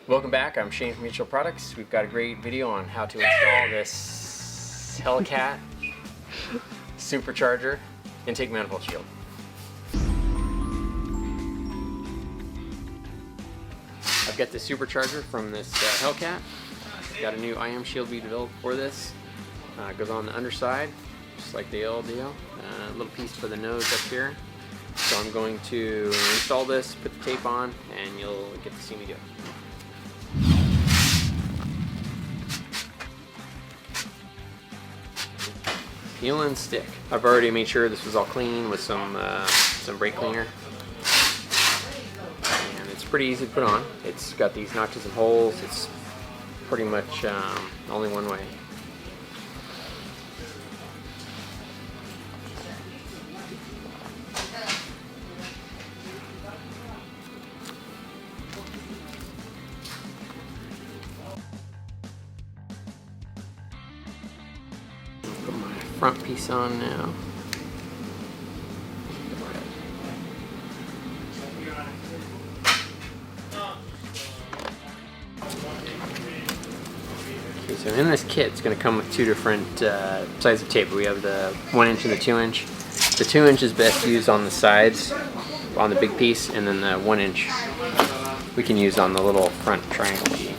Welcome back, I'm Shane from Heatshield Products. We've got a great video on how to install this Hellcat supercharger intake manifold shield. I've got the supercharger from this Hellcat. Got a new IM shield we developed for this. It goes on the underside, just like the old deal. A little piece for the nose up here. So I'm going to install this, put the tape on, and you'll get to see me do it. Peel and stick. I've already made sure this was all clean with some brake cleaner. And it's pretty easy to put on. It's got these notches and holes. It's pretty much only one way. Put my front piece on now. Okay, so in this kit, it's going to come with two different sizes of tape. We have the 1 inch and the 2 inch. The 2 inch is best used on the sides, on the big piece, and then the 1 inch we can use on the little front triangle piece.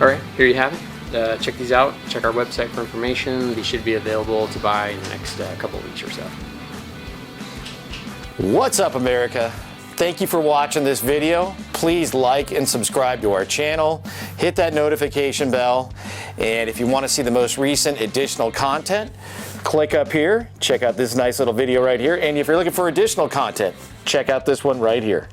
Alright, here you have it. Check these out. Check our website for information. These should be available to buy in the next couple of weeks or so. What's up, America? Thank you for watching this video. Please like and subscribe to our channel. Hit that notification bell. And if you want to see the most recent additional content, click up here. Check out this nice little video right here. And if you're looking for additional content, check out this one right here.